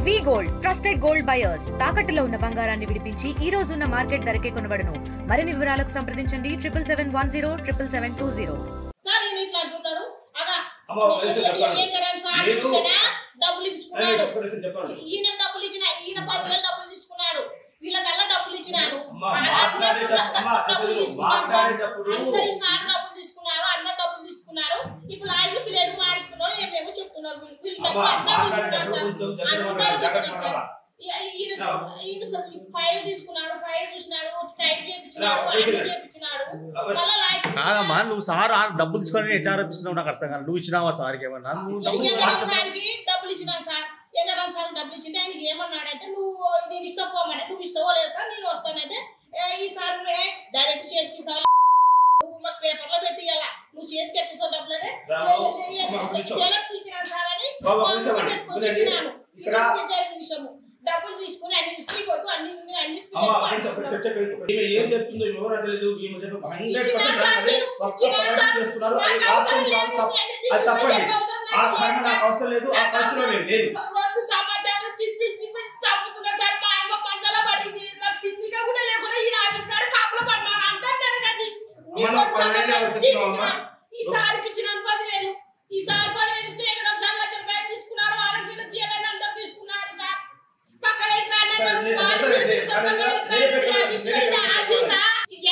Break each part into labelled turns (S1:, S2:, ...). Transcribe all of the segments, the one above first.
S1: వి gold trusted gold buyers తాకట్టులో ఉన్న బంగారాన్ని విడిపించి ఈ రోజు ఉన్న మార్కెట్ ధరకే కొనబడును. మరిన్ని వివరాలకు సంప్రదించండి 77107720.
S2: సార్ ఈయన ఇట్లా అంటున్నాడు అగా ఏం కరం సార్ ఇస్తేనా డబ్బులు ఇచ్చుకున్నాడు. ఈయన డబ్బులు ఇచ్చిన ఈయన 10,000 డబ్బులు తీసుకున్నాడు. వీళ్ళకల్లా డబ్బులు ఇచ్చినాడు. డబ్బులు తీసుకున్నారు అందరు డబ్బులు తీసుకున్నారు. ఇప్పుడు లాస్ట్ పిల్లలు మారుస్తున్నారు ఏమేమో చెప్తున్నారు. ఫైల్ తీసుకున్నాడు ఫైల్ చూసినాడు టైప్ చేయించినాడు
S3: కాదమ్మా నువ్వు సార్ డబ్బులు తీసుకొని ఎట్లా ఆరోపిస్తున్నావు నాకు అర్థం కాదు. నువ్వు ఇచ్చినావా సార్కి ఏమన్నా?
S2: సార్కి డబ్బులు ఇచ్చినా సార్ ఏగరాం సార్ డబ్బులు ఇచ్చింటే ఆయనకి ఏమన్నాడంటే నువ్వు నేను ఇస్తాపోమంటే నువ్వు ఇస్తావో లేదు సార్ నేను వస్తానంటే ఈసారి డైరెక్ట్ చేతికి ఇస్తావు పేపర్లో పెట్టియాల నువ్వు చేతికి ఎట్టిస్తావు డబ్బులు అంటే ఇచ్చినాను సార్ అని ఇచ్చినాను. జరిగిన విషయము డబ్బులు తీసుకుని అన్ని తీసుకుపోతూ అన్ని
S4: ఏం చెప్తుందో ఎవరు తెలియదు. సమాచారం
S2: తిప్పి తిప్పి చంపుతున్నారు సార్. మా అమ్మ పంచలో పడింది నాకు తిండిగా కూడా లేకుండా ఈ ఆఫీస్ కాడ కాపులో పడ్డాను అంటారు అడగండి. ఈసారికి ఇచ్చిన 10,000 ఈసారి 10,000 ఇస్తే ఎక్కడ సార్ 1,00,000 రూపాయలు తీసుకున్నారు. వాళ్ళకి తీయాలని అందరూ తీసుకున్నారు సార్. పక్కన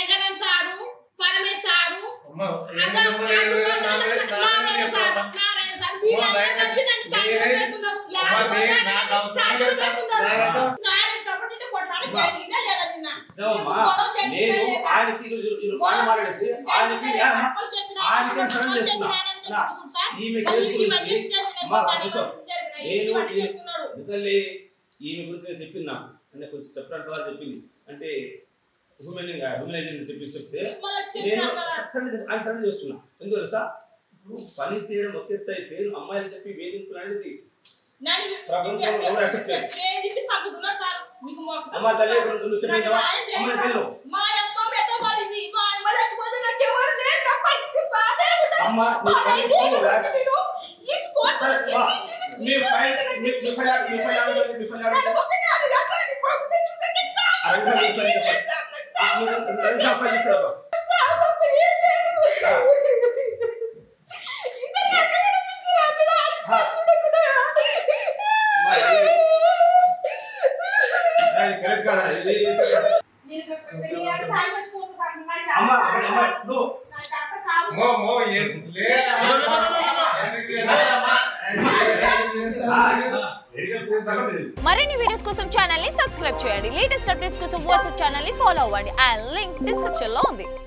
S2: ఎగరం sir Paramesh sir Narayana sir కలిసి నన్ను పెడుతున్నారు. జరిగిందా లేదా నిన్న
S4: ఈమె గురించి నేను చెప్పిందా అంటే కొంచెం చెప్పడానికి వాళ్ళు చెప్పింది అంటే హ్యూమనైజేషన్ చెప్తే నేను సరే చేస్తున్నా. ఎందుకు తెలుసా ఇప్పుడు పని చేయడం ఒక ఎత్తు అయితే అమ్మాయిలు చెప్పి వేధింపులు అనేది ప్రపంచంలో ఎవరు యాక్సెప్ట్ చేయరు. అమ్మ తల్లి నువ్వు చెప్పినావా అమ్మాయి పేరు అమ్మ మీ ఫైల్ కరెక్ట్ కాదా
S5: మరిన్ని వీడియోస్ కోసం ఛానల్ ని సబ్స్క్రైబ్ చేయండి. లేటెస్ట్ అప్డేట్స్ కోసం వాట్సాప్ ఛానల్ ని ఫాలో అవ్వండి. ఆ లింక్ డిస్క్రిప్షన్ లో ఉంది.